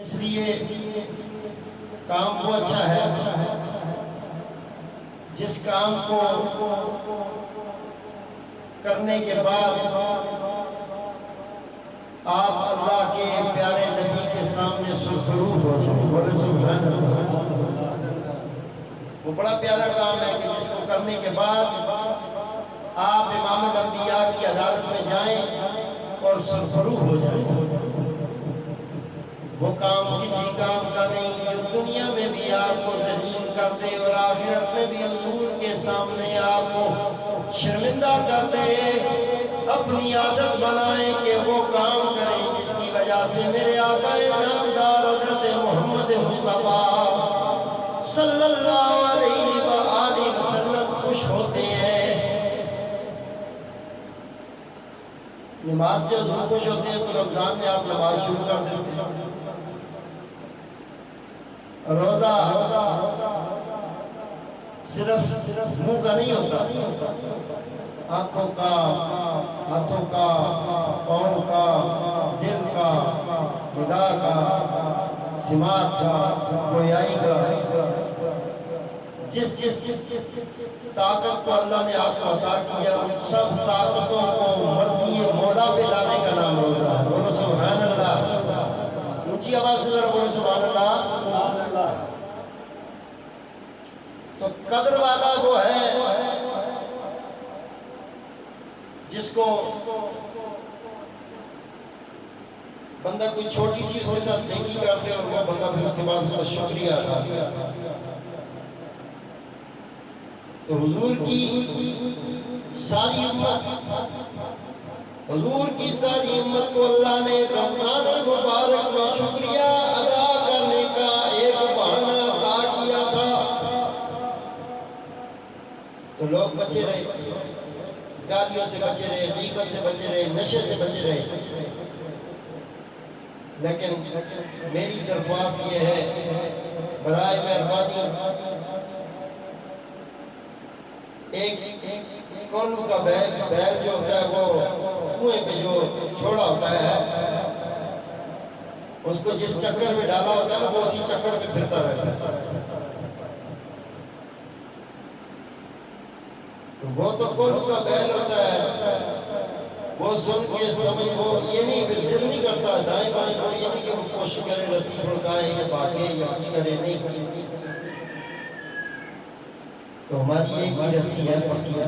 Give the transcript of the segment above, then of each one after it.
اس لیے کام وہ اچھا ہے جس کام کو کرنے کے بعد آپ اللہ کے پیارے نبی کے سامنے سرخرو ہو جائیں. بولے سبحان اللہ. وہ بڑا پیارا کام ہے کہ جس کو کرنے کے بعد آپ امام الانبیاء کی عدالت میں جائیں اور سرخرو ہو جائیں. وہ کام کسی کام کا نہیں جو دنیا میں بھی آپ کو ذلیل کر دے اور آخرت میں بھی حضور کے سامنے آپ کو شرمندہ کر دے. اپنی عادت بنائیں کہ وہ کام کریں جس کی وجہ سے میرے آقا نامدار حضرت محمد مصطفیٰ صلی اللہ علیہ وآلہ وسلم خوش ہوتے ہیں. نماز سے حضور خوش ہوتے ہیں تو رمضان میں آپ نماز شروع کر دیتے ہیں. روزہ صرف منہ کا نہیں ہوتا، آنکھوں کا، ہاتھوں کا، پاؤں کا، دل کا، نگاہ کا، سماعت کا، گویائی کا. جس طاقت کو اللہ نے آپ کو عطا کیا ان سب طاقتوں کو مرضی مولا پہ لانے کا نام روزہ ہے. بولو سبحان اللہ. اونچی آواز سے ذرا بولو سبحان اللہ. تو قدر والا وہ ہے جس کو بندہ کوئی چھوٹی سی اس کے ساتھ نیکی کرتے اور وہ بندہ پھر اس کے بعد اس کا شکریہ ادا کرتا. تو حضور کی ساری امت کو اللہ نے رمضان المبارک میں شکریہ ادا کرنے کا ایک بہانہ عطا کیا تھا. تو لوگ بچے رہے، گالیوں سے بچے رہے، غیبت سے بچے رہے، نشے سے بچے رہے. لیکن میری درخواست یہ ہے برائے مہربانی ایک کولو کا بیل جو ہوتا ہے وہ کنویں پہ جو چھوڑا ہوتا ہے اس کو جس چکر میں ڈالا ہوتا ہے وہ اسی چکر میں پھرتا رہتا ہے. تو وہ تو کولو کا بیل ہوتا ہے، وہ سن کے سمجھ وہ یہ نہیں ضد نہیں کرتا دائیں بائیں، وہ یہ نہیں کہ وہ کوشش کرے رسی چھڑکائے یا بھاگے یا کچھ کرے، نہیں. تو ہماری ایک ہی رسی ہے پکی،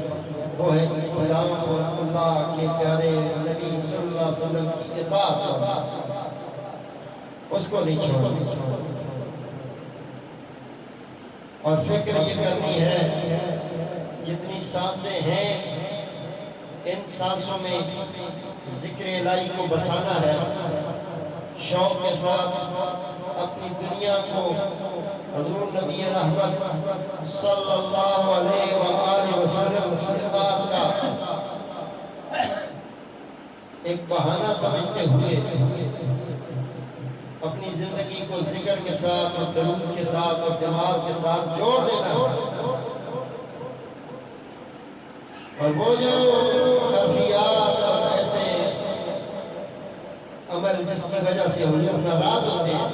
وہ ہے اسلام اور اللہ کے پیارے نبی صلی اللہ علیہ وسلم کی اطاعت. اس کو نہیں چھوڑنا اور فکر یہ کرنی ہے جتنی سانسیں ہیں ان سانسوں میں ذکر الہی کو بسانا ہے. شوق کے ساتھ اپنی دنیا کو حضور نبی رحمت صلی اللہ علیہ وآلہ وسلم کی اطاعت کا ایک بہانہ سمجھتے ہوئے اپنی زندگی کو ذکر کے ساتھ اور درود کے ساتھ اور نماز کے ساتھ جوڑ دینا. اور وہ جو خرفیات اور ایسے عمل جس کی وجہ سے حضور ناراض ہوتے ہیں،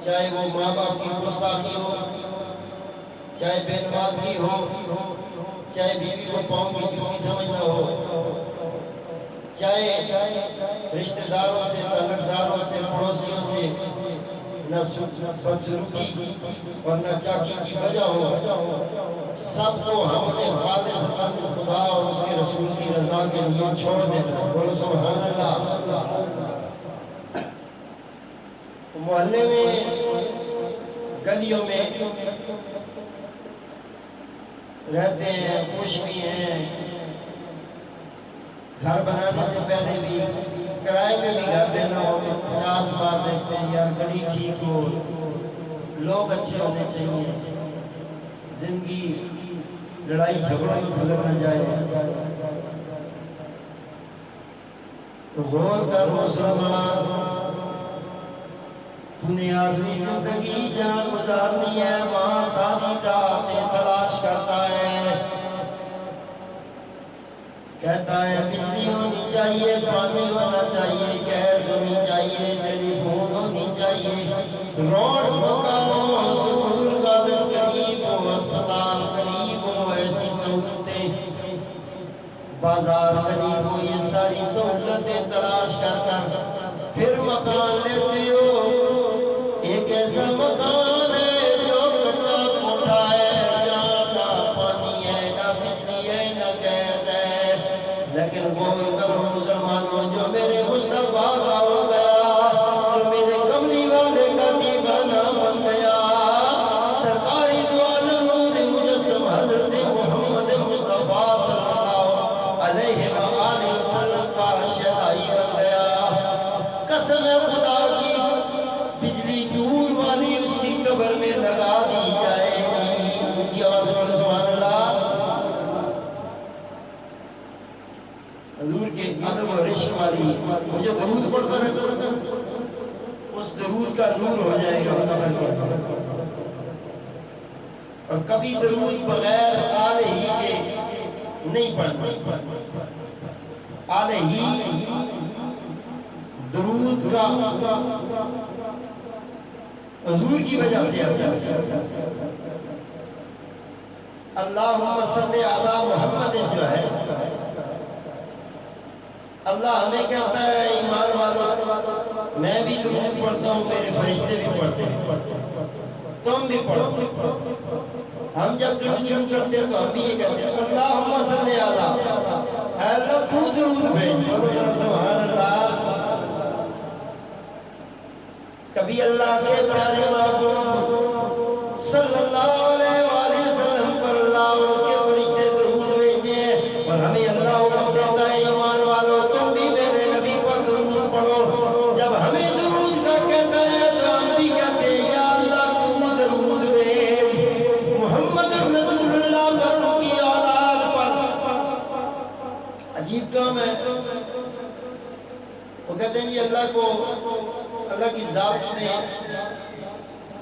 چاہے وہ ماں باپ کی گستاخی ہو، چاہے بے نمازی ہو، چاہے بیوی کو پاؤں کی جوتی سمجھنا ہو، چاہے رشتہ داروں سے، تعلق داروں سے، پڑوسیوں سے نہ بدسلوکی اور نہ چاکی کی وجہ ہو، سب کو ہم نے خالصتاً خدا اور اس کے رسول کی رضا کے لیے چھوڑ دینا. بولو سبحان اللہ. محلے میں، گلیوں میں رہتے ہیں، خوش بھی ہیں، گھر بنانے سے پہلے بھی کرائے میں بھی گھر دینا ہو 50 بار دیکھتے ہیں یار گلی ٹھیک ہو، لوگ اچھے ہونے چاہیے، زندگی لڑائی جھگڑوں میں بھلک نہ جائے. تو غور کر مسلمان، دنیاوی زندگی جہاں گزارنی ہے وہاں ساری دعوتیں تلاش کرتا ہے. کہتا ہے بجلی ہونی چاہیے، پانی ہونا چاہیے، گیس ہونی چاہیے، ٹیلی فون ہونی چاہیے، روڈ پکا ہو، سکول کالج قریب ہو، اسپتال قریب ہو، ایسی سہولتیں، بازار قریب ہو، یہ ساری سہولتیں تلاش کر کر پھر مکان لیتے ہو۔ ایک ایسا مکان ہے جو کچا کوٹھا ہے، جہاں نہ پانی ہے، نہ بجلی ہے، نہ گیس ہے، لیکن غور کرو مسلمانوں، جو میرے مصطفیٰ کا ہو گیا، جو میرے کملی والے کا دیوانہ بن گیا، سرکاری دو عالم نور مجسم حضرت محمد مصطفیٰ صلی اللہ علیہ وآلہ وسلم کا شہدائی بن گیا۔ قسم ہے خدا کی، بجلی نور والی اس کی قبر میں لگا دی جائے گی۔ اونچی آواز سے بولے سبحان اللہ۔ حضور کے ادب و عشق والی وہ جو درود پڑھتا رہتا تھا، اس درود کا نور ہو جائے گا قبر کے اندر۔ اور کبھی درود بغیر آلہ ہی کے نہیں پڑھنا۔ آلہ ہی درود کا حضور کی وجہ سے اثر۔ اللہم صلی علی محمد جو ہے، اللہ ہمیں کہتا ہے ایمان والوں میں بھی درود پڑھتا ہوں، میرے فرشتے بھی پڑھتے ہیں، تم بھی پڑھو۔ ہم جب درود شروع کرتے ہیں تو ہم بھی یہ کہتے ہیں اللہم صلی علی، اے اللہ تو درود بھیج، بولو ذرا سبحان اللہ۔ کبھی اللہ کے پیارے محبوب صلی اللہ علیہ وآلہ وسلم پر اللہ اور اس کے فرشتے درود بھیجتے ہیں، اور ہمیں اللہ حکم دیتا ہے ایمان والو تم بھی میرے نبی پر درود پڑھو۔ جب ہمیں درود کا کہتا ہے تو ہم بھی کہتے ہیں یا اللہ تو درود بھیج محمد رسول اللہ پر، ان کی اولاد پر۔ عجیب کام ہے، وہ کہتے ہیں جی اللہ کو، اللہ کی ذات میں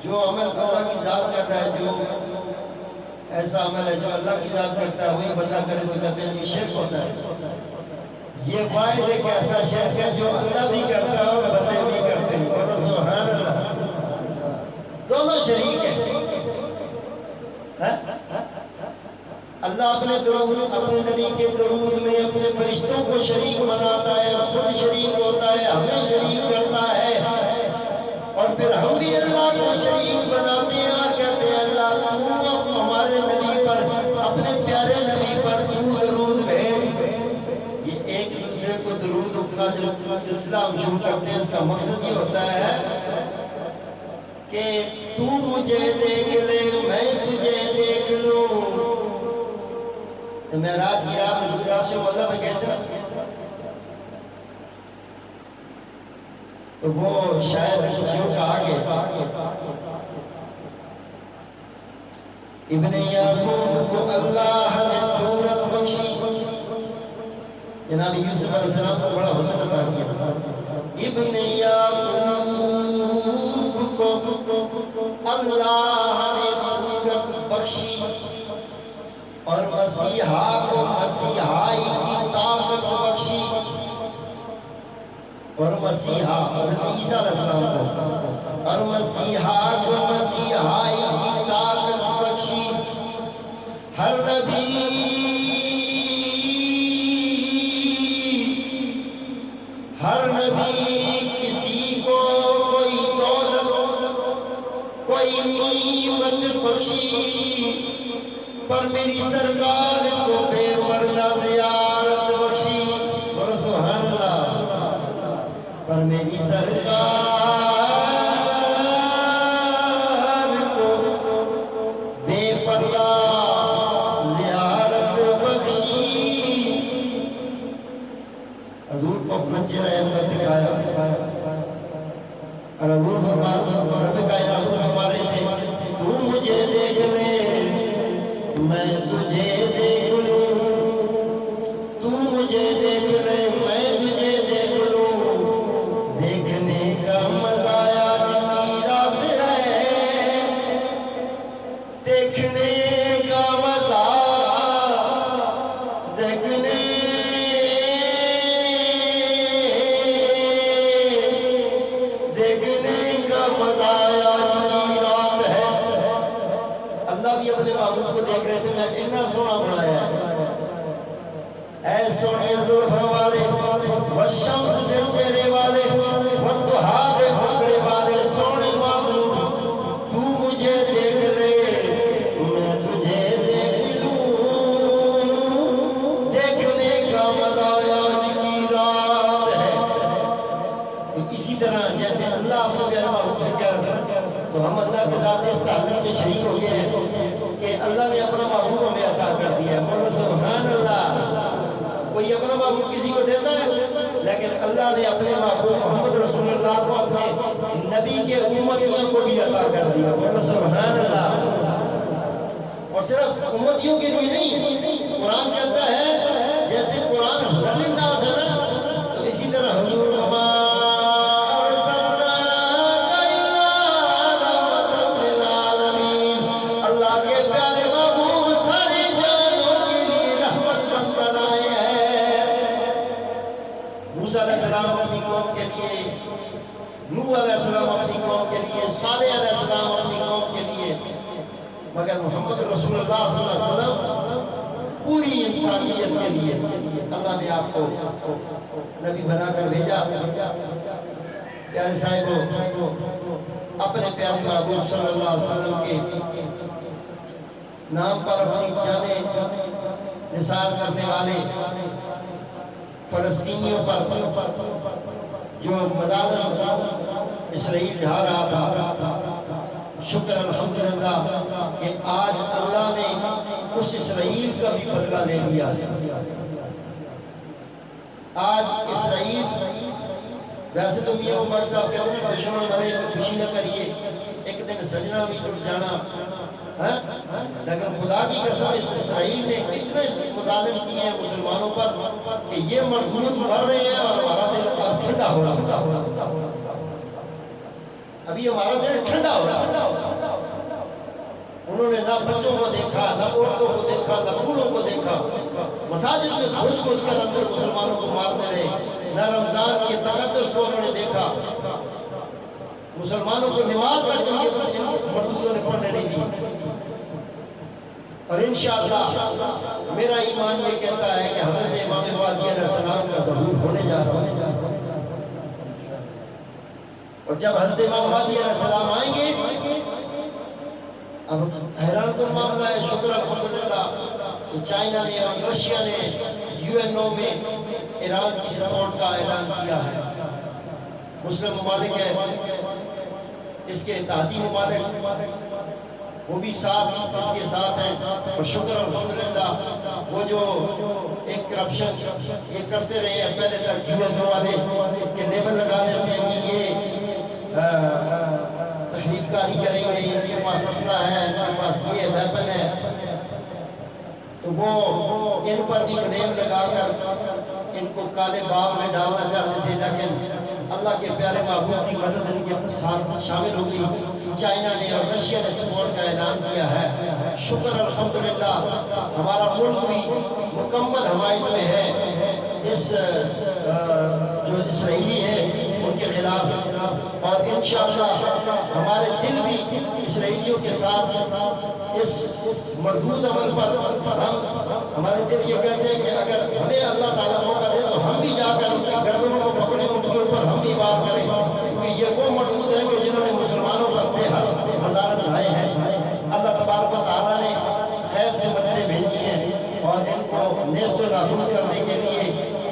جو عمل اللہ کی ذات کرتا ہے، جو ایسا عمل ہے جو اللہ کی ذات کرتا ہے وہی بندہ کرے تو کہتے ہیں یہ شرک ہوتا ہے۔ یہ واحد ایک ایسا شرک ہے جو اللہ بھی کرتا ہے اور بندے بھی کرتے ہیں، بولو سبحان اللہ۔ دونوں شریک ہیں۔ اللہ اپنے درود، اپنے نبی کے درود میں اپنے فرشتوں کو شریک بناتا ہے، خود شریک ہوتا ہے، ہمیں شریک کرتا ہے، اور پھر ہم بھی اللہ کو شریک بناتے ہیں اور کہتے ہیں اللہ تو ہمارے نبی پر، اپنے پیارے نبی پر تو درود بھیج۔ یہ ایک دوسرے کو درود کا جو سلسلہ ہم شروع کرتے ہیں، اس کا مقصد یہ ہوتا ہے کہ تو مجھے دیکھ لے میں تجھے دیکھ لوں۔ تو معراج کی رات حضور عرش مولا پہ کہتے ہیں، تو وہ شاید کچھ یوں کہا کہ ابن یعقوب کو اللہ نے صورت بخشی، جناب یوسف علیہ السلام کو بڑا حسن عطا کیا۔ ابن یعقوب کو اللہ نے صورت بخشی، اور مسیحا کو مسیحائی کی طاقت بخشی، اور مسیحا عیسیٰ علیہ السلام کو، اور مسیحا کو مسیحائی کی طاقت بخشی۔ ہر نبی کسی کو کوئی دولت کوئی نعمت بخشی، پر میری سرکار کو بے پردہ زیارت بخشی، اور سبحان اللہ۔ پر میری سرکار کو بے پردہ زیارت بخشی۔ حضور کو اپنا چہرہ احمد دکھایا، اور حضور رب کائنات فرما رہے تھے تو مجھے دیکھ لے میں تجھے دیکھ لوں، تو مجھے دیکھ لے میں تجھے دیکھ لوں۔ دیکھنے کا مزہ آج کی رات ہے، دیکھنے کا مزہ، دیکھنے کا مزہ اپنے محبوب کو دیکھ رہے تھے میں اتنا سونا بنایا ہے، اے سونے زلفوں والے، والشمس کے چہرے والے، والضحا کے پکڑے والے سونے محبوب، تو مجھے دیکھ لے میں تجھے دیکھ لوں، دیکھنے کا مزہ آج کی رات ہے۔ تو اسی طرح جیسے اللہ اپنے پیارے محبوب سے کہہ رہا تھا تو ہم اللہ کے ساتھ اس تعلق میں شریک ہو گئے ہیں کہ اللہ نے اپنا محبوب ہمیں عطا کر دیا ہے۔ بولو سبحان اللہ۔ کوئی اپنا محبوب کسی کو دیتا ہے، لیکن اللہ نے اپنے محبوب محمد رسول اللہ کو اپنے نبی کے امتیوں کو بھی عطا کر دیا۔ بولو سبحان اللہ۔ اور صرف امتیوں کے لیے نہیں، قرآن کہتا ہے جیسے قرآن ہدی للناس ہے نا، تو اسی طرح حضور صالح علیہ السلام اپنی قوم کے لیے، مگر محمد رسول اللہ صلی اللہ علیہ وسلم پوری انسانیت کے لیے اللہ نے آپ کو نبی بنا کر بھیجا۔ پیارے صاحبوں، اپنے پیارے محبوب صلی اللہ علیہ وسلم کے نام پر اپنی جانیں نثار کرنے والے فلسطینیوں پر جو مظالم اسرائیل ڈھا رہا تھا، شکر الحمدللہ کہ آج اللہ نے اس اسرائیل کا بھی بدلہ لے لیا ہے۔ آج اسرائیل، ویسے تو میاں عمر صاحب کہتے ہیں دشمن مرے تو خوشی نہ کریے، ایک دن سجنا بھی ٹوٹ جانا، لیکن خدا کی قسم اس اسرائیل نے اتنے مظالم کیے ہیں مسلمانوں پر کہ یہ مردود مر رہے ہیں اور ہمارا دل اب ٹھنڈا ہو رہا، ابھی ہمارا دل ٹھنڈا ہو رہا۔ انہوں نے نہ بچوں کو دیکھا، نہ عورتوں کو دیکھا، نہ بوڑھوں کو دیکھا، مساجد میں گھس گھس کر اندر مسلمانوں کو مارتے رہے، نہ رمضان کے تقدس کو انہوں نے دیکھا، مسلمانوں کو نماز تک جن کے مردودوں نے پڑھنے نہیں دی۔ اور انشاءاللہ میرا ایمان یہ کہتا ہے کہ حضرت امام مہدی علیہ السلام کا ظہور ہونے جا رہا ہے، اور جب حضرت امام مہدی علیہ السلام آئیں گے، اب حیران کن معاملہ ہے، شکر الحمدللہ کہ چائنا نے اور رشیا نے UN میں ایران کی سپورٹ کا اعلان کیا ہے۔ مسلم ممالک ہے، اس کے اتحادی ممالک وہ بھی ساتھ اس کے ساتھ ہیں، اور شکر الحمدللہ وہ جو ایک کرپشن یہ کرتے رہے ہیں پہلے تک UN والے کہ لیبل لگا دیتے ہیں کہ یہ تشریف کاری کریں گے، ان کے پاس اسلحہ ہے، ان کے پاس یہ ویپن ہے، تو وہ ان پر بھی بلیم لگا کر ان کو کالے باغ میں ڈالنا چاہتے تھے، لیکن اللہ کے پیارے محبوب کی مدد ان کے ساتھ شامل ہو گئی۔ چائنا نے اور رشیا نے سپورٹ کا اعلان کیا ہے۔ شکر الحمدللہ ہمارا ملک بھی مکمل حمایت میں ہے اس جو اسرائیلی ہیں ان کے خلاف، اور انشاءاللہ ہمارے دل بھی اسرائیلیوں کے ساتھ اس مردود عمل پر ہمارے دل یہ کہتے ہیں کہ اگر ہمیں اللہ تعالیٰ موقع دے تو ہم بھی جا کر ان کی گردنوں کو پکڑیں، ان کے اوپر ہم بھی بات کریں، کیونکہ یہ وہ مردود ہیں کہ جنہوں نے مسلمانوں پر بے حد مظالم ڈھائے ہیں۔ اللہ تبارک و تعالیٰ نے خیر سے مددیں بھیجی ہیں، اور ان کو نیست و نابود کرنے کے لیے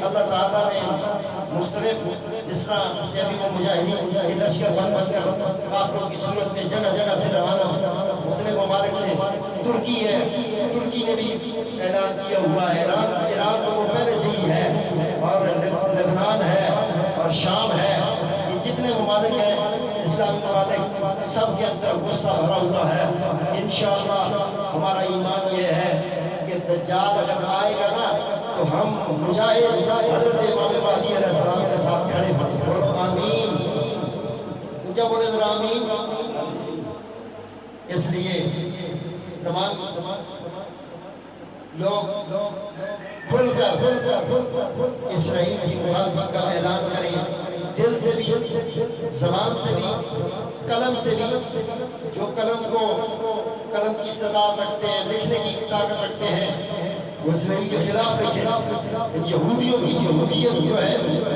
اللہ تعالیٰ نے مختلف، جس طرح سے ابھی وہ مجاہدین کے لشکر بن کر کافروں کی صورت میں جگہ جگہ سے روانہ مختلف ممالک سے، ترکی ہے، ترکی نے بھی اعلان کیا ہوا ہے، ایران تو وہ پہلے سے ہی ہے، اور لبنان ہے اور شام ہے، یہ جتنے ممالک ہیں اسلامی ممالک سب کے اندر غصہ بھرا ہوا ہے۔ انشاءاللہ ہمارا ایمان یہ ہے کہ دجال اگر آئے گا نا تو ہم مجاہد حضرت امام مہدی علیہ السلام کے ساتھ کھڑے ہیں۔ بولو آمین، اونچا بولے ذرا آمین۔ اس لیے تمام لوگ کھل کر اسرائیل کی مخالفت کا اعلان کریں، دل سے بھی، زبان سے بھی، قلم سے بھی، جو قلم کی استطاعت رکھتے ہیں، لکھنے کی طاقت رکھتے ہیں، وہ اسرائیل کے خلاف لکھیں، یہودیوں کی یہودیت جو ہے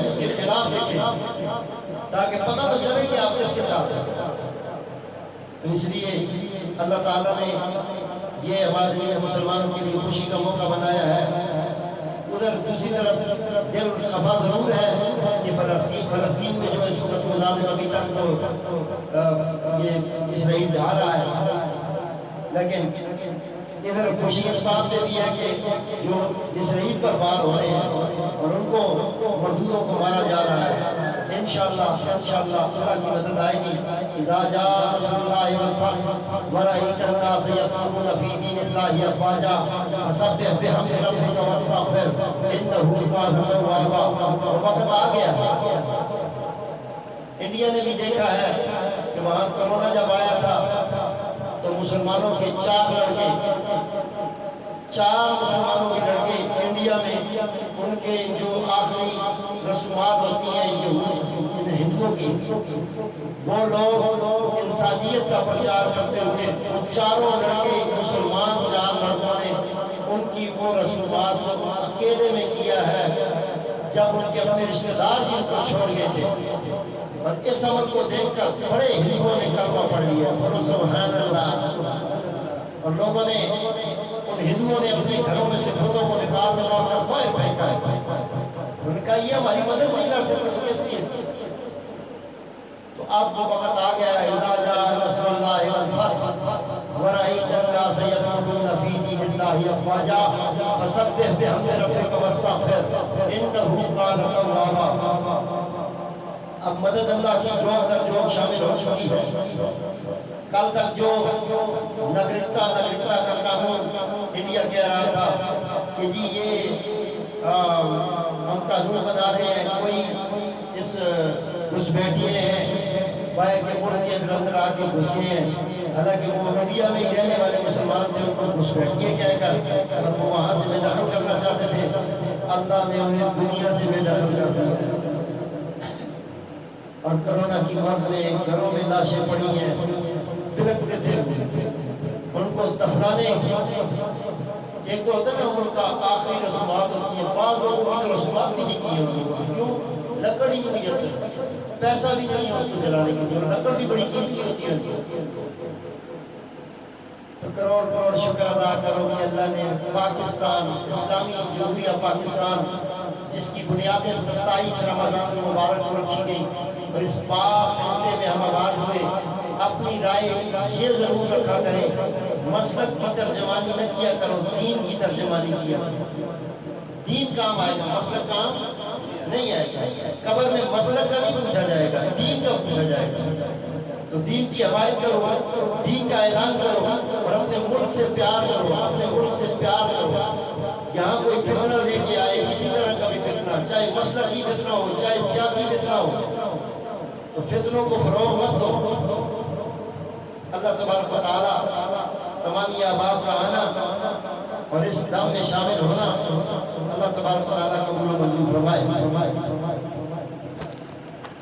اس کے خلاف لکھیں، تاکہ پتہ تو چلے کہ آپ کس کے ساتھ ہیں۔ اس لیے اللہ تعالیٰ نے یہ ہمارے لیے مسلمانوں کے لیے خوشی کا موقع بنایا ہے۔ ادھر دوسری طرف دل خفا ضرور ہے کہ فلسطین میں جو اس وقت مظالم ابھی تک کو یہ اسرائیل ڈھا رہا ہے، لیکن ادھر خوشی اس بات پہ بھی ہے کہ جو اسرائیل پر وار ہو رہے ہیں اور ان کو مردودوں کو مارا جا رہا ہے، انشاءاللہ اللہ کی مدد آئے گی۔ اذا جاء نصر اللہ والفتح ورأيت الناس يدخلون في دين الله افواجا فسبح بحمد ربك واستغفر انه كان توابا۔ وقت آ گیا، انڈیا نے بھی دیکھا ہے کہ وہاں کرونا جب آیا تھا تو مسلمانوں کے چار مسلمانوں کے لڑکے انڈیا میں ان کے جو آخری رسومات ہوتی ہیں ہندوؤں کی، وہ لوگ انسانیت کا پرچار کرتے ہوئے وہ چاروں لڑکے مسلمان چار لڑکوں نے ان کی وہ رسومات کو اکیلے میں کیا ہے جب ان کے اپنے رشتہ دار بھی ان کو چھوڑ گئے تھے، اور اس عمل کو دیکھ کر بڑے ہندوؤں نے کلمہ پڑھ لیا، بولو سبحان اللہ۔ اور لوگوں نے ان ہندوؤں نے اپنے گھروں میں سے بتوں کو نکال کر باہر پھینکا ہے، انہوں نے کہا یہ ہماری مدد نہیں کر سکتے تو کس لیے؟ تو اب وہ وقت آ گیا ہے، اذا جاء نصر اللہ والفتح ورأيت الناس يدخلون في دين الله افواجا فسبح بحمد ربك واستغفر انه كان توابا۔ اب مدد اللہ کی جوک در جوک شامل ہو چکی ہے۔ کل تک جو نگرکتا کا قانون انڈیا کہہ رہا تھا کہ جی یہ ہم قانون بنا رہے ہیں، کوئی اس گھسپیٹیے ہیں بھائی کے ملک کے اندر آ کے گھس گئے ہیں، حالانکہ وہ انڈیا میں ہی رہنے والے مسلمان تھے، ان کو گھسپیٹیے کہہ کر اور وہ وہاں سے بے دخل کرنا چاہتے تھے، اللہ نے انہیں دنیا سے بے دخل کر دیا۔ اور کرونا کی مرض میں گھروں میں لاشیں پڑی ہیں، بلکتے تھے، ان کو دفنانے ایک تو ہوتا ہے نا ان کا آخری رسومات ہوتی ہیں، بعض لوگوں کی تو رسومات بھی نہیں کی ہیں ان لوگوں، کیوں؟ لکڑ ہی نہیں میسر، پیسہ بھی نہیں ہے اس کو جلانے کے لیے، اور لکڑ بھی بڑی قیمتی ہوتی ہے ان کی۔ تو کروڑ شکر ادا کرو کہ اللہ نے پاکستان، اسلامی جمہوریہ پاکستان، جس کی بنیادیں 27 رمضان مبارک کو رکھی گئی، اور اس پاک خطے میں ہم آباد ہوئے، اپنی رائے یہ ضرور رکھا کریں، مسلک کی ترجمانی نہ کیا کرو، دین کی ترجمانی کیا کرو۔ دین کام آئے گا، مسلک کام نہیں آئے گا۔ قبر میں مسلک کا نہیں پوچھا جائے گا، دین کا پوچھا جائے گا۔ تو دین کی حمایت کرو، دین کا اعلان کرو، اور اپنے ملک سے پیار کرو، اپنے ملک سے پیار کرو۔ یہاں کوئی فتنہ لے کے آئے، کسی طرح کا بھی فتنہ، چاہے مسلکی فتنہ ہو، چاہے سیاسی فتنہ ہو، تو فتنوں کو فروغ مت دو۔ اللہ تبارک و تعالیٰ تمام یہ احباب کا آنا اور اس دم میں شامل ہونا اللہ تبارک و تعالیٰ قبول و منظور فرمائے۔